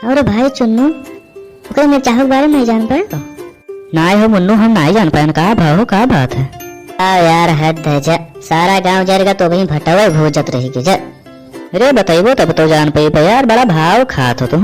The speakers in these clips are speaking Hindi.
और भाई चुन्नू कोई मेरे चाहू के बारे में नहीं जान पाए तो ना हो मुन्नू, हम नहीं जान पाए। का भाव का बात है? यार हद है जा, सारा गांव जाएगा तो वही भटवा भोजत रहेगी जा। अरे बताइबो तब तो जान पाई यार, बड़ा भाव खात हो तुम।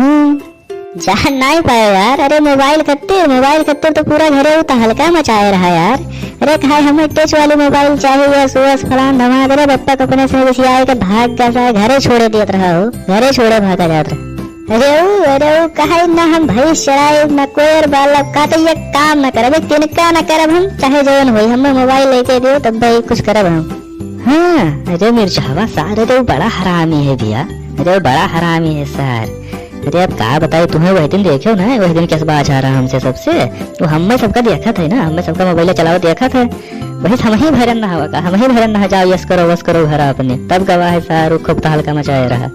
जान नहीं पाए यार। अरे मोबाइल कत्ते तो पूरा घरे उता हल्का मचाए रहा यार। अरे कहा हमें टच वाली मोबाइल चाहिए, सुबह फलान धमा। अरे बप्पा को अपने से घुसिया के भाग का घरे छोड़े देत रहा हो, घरे छोड़े भागा जात रहा। अरे वो कहा ना हम भैंस चराए न कोयर बालक का तो ये काम न करब, तिनका न करब हम, चाहे जवन होई। हमें मोबाइल लेके दियो तब भाई कुछ करब हम। हाँ अरे मिर्चावा सारे तो बड़ा हरामी है भैया, अरे बड़ा हरामी है सर। अरे अब का बताए तुम्हें, वही दिन देखो ना, वही दिन कैसे बात आ रहा हमसे सबसे, तो हमें सबका देखा था ना, हमें सबका मोबाइल चलाओ देखा था। वही हम ही भरन ना हवा का, हम ही भरन ना जाओ, यस करो वस करो घर अपने, तब गवाह है सारू खूब हल्का मचाए रहा।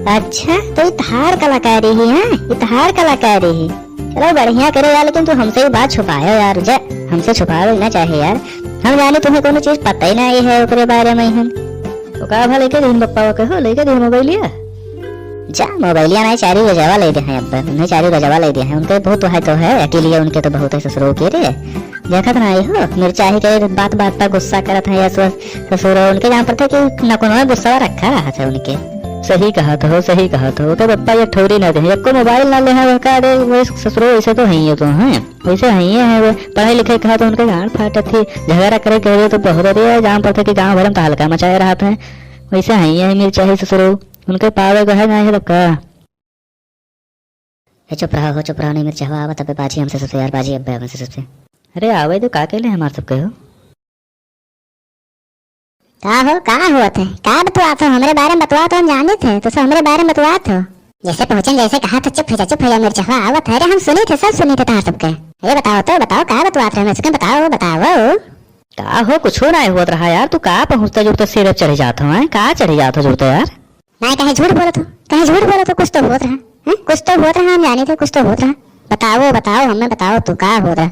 अच्छा तो इतहार कलाकारी ही है, इतहार कलाकारी ही। चलो बढ़िया करे यार, लेकिन तू हमसे ही बात छुपायो यार। जा हमसे छुपाओ ना चाहे यार, हम जाने तुम्हें कोनो चीज पता ही नहीं है ओकरे बारे में। हम तो का भा लेके दिन बप्पा कहो लेके दिन मोबाइलिया जा, मोबाइलिया नहीं चारी गजवा ले दे हैं। अब उन्हें चारी गजवा ले दे हैं, उनके बहुत है तो है अकेले, उनके तो बहुत है ससुरो के रे। देखत नहीं हो मिर्चा ही के बात बात पर गुस्सा करत है ससुरो उनके, जहाँ पर थे कि न कोनो गुस्सा रखा रहा था उनके। सही कहा तो सही कहा तो के बप्पा ये ठोरी ना दे, को मोबाइल ना ले है का। अरे वो ससुरो वैसे तो है तो हैं, वैसे है वो पढ़ाई लिखाई कहा तो उनके गांड फाटत थी, झगड़ा करे कह रहे तो बहुत रहे, जहाँ पर थे कि गाँव भर में हल्का मचाए रहा था। वैसे है मिर्चा ही ससुरो उनके पावे को है ना है तब का। चुप रहो नहीं मिर्चा हुआ तब बाजी हमसे सबसे यार, बाजी अब हमसे सबसे। अरे आवे तो का कहले हमारे सब कहो का हुआ थे, का बतवा था हमारे बारे में, बतवा तो हम जाने थे तो सब हमारे बारे में बतवा था। जैसे पहुंचे जैसे कहा था चुप हो जा मिर्चा हुआ आवत है। अरे हम सुने थे, सब सुने थे तार सबके। अरे बताओ का बतवा थे हमें, बताओ का हो कुछ ना होत रहा यार। तू का पहुंचता जुड़ता सिर चढ़ जाता है, का चढ़ जाता जुड़ता यार। नहीं कहीं झूठ बोला तो कुछ तो होत रहा है, कुछ तो होत रहा, हम जाने थे कुछ तो होत रहा। बताओ हमें बताओ तू का हो रहा,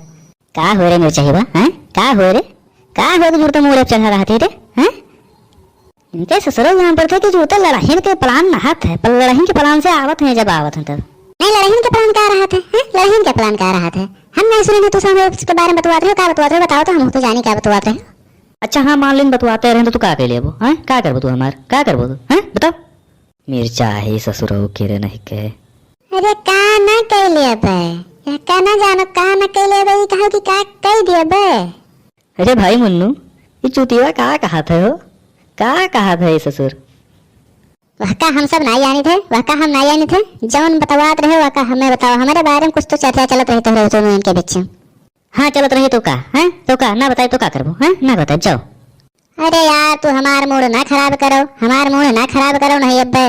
का हो रे मिर्चा हुआ है, का हो रे जुड़ता मुँह चढ़ा रहा थे रे हैं। इनके ससुरो यहाँ पर थे कि जूते लड़ाई के प्लान नहात है, पर लड़ाई के प्लान से आवत है, जब आवत है तब नहीं लड़ाई के प्लान का रहा थे, लड़ाई के प्लान का रहा थे। हम नहीं सुने तो हमें उसके बारे में बतवाते हो, क्या बतवाते हो बताओ तो हम तो जाने क्या बतवाते हैं। अच्छा हाँ मान लीन बतवाते रहे तो तू का कह ले वो हैं, का करबो तू हमार, का करबो तू हैं बताओ। मिर्चा है ससुरो के रे नहीं के। अरे का ना कह ले बे, का ना जानो का ना कह ले बे, कहो कि का कह दिए बे। अरे भाई मुन्नू ये चुतिया का कहा थे हो, का कहा था ससुर? वह का हम सब नहीं जाने थे, वह का हम नहीं जाने थे, जौन बतवात रहे वह का हमें बताओ। हमारे बारे में कुछ तो चर्चा चलत रही तो दोनों इनके बीच में। हाँ चलत रही तो का हैं, तो का ना बताए तो का करबो हैं, ना बताए जाओ। अरे यार तू हमार मूड ना खराब करो, नहीं अब्बे।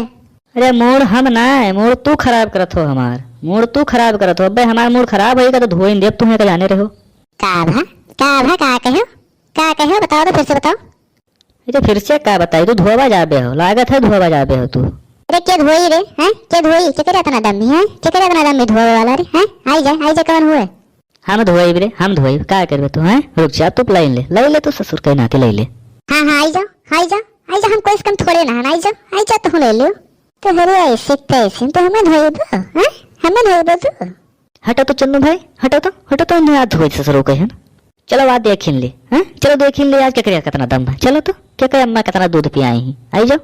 अरे मूड हम ना है, मूड तू खराब करत हो, हमार मूड तू खराब करत हो। अब्बे हमार मूड खराब होएगा तो धोइन देव तुम्हें का जाने रहो। का कहो बताओ तो फिर से बताओ। अरे फिर से का बताई, तू धोबा जाबे हो, लागत है धोबा जाबे हो तू। अरे क्या धोई रे हैं, क्या धोई के करे इतना दम है, के करे इतना दम में धोवे वाला रे हैं। आई जा कौन हुए? हम धोई रे, हम धोई का करबे तू हैं। रुक जा तू लाइन ले तो ससुर के नाते ले ले। हां आई जा हम कोई कम थोड़े ना, आई जा तो ले लो। तो हरे ऐसे तो हमें धोई दो हैं, हमें धोई दो तो। हटो तो चन्नू भाई, हटो तो नहीं हाथ धोई ससुर के हैं। चलो आज देखिन ले हैं, चलो देखिन ले आज क्या करे कितना दम है। चलो तो क्या करे अम्मा कितना दूध पियाई ही, आई जाओ।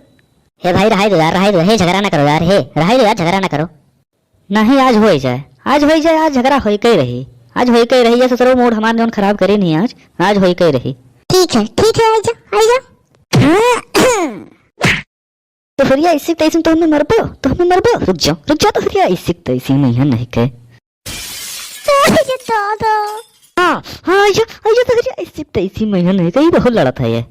हे भाई रहाई दो यार, हे झगड़ा ना करो यार, हे रहाई दो यार झगड़ा ना करो। नहीं आज हो जाए, आज झगड़ा हो ही रही, आज हो ही रही है ससुर। मूड हमारे जौन खराब करे नहीं, आज हो ही रही। ठीक है आई जा। तो फिर ये इसी तैसे तो हमें मरबो, रुक जाओ तो फिर ये इसी तैसे नहीं के। हाँ तो फिर इसी तैसे नहीं कहीं बहुत लड़ा था ये।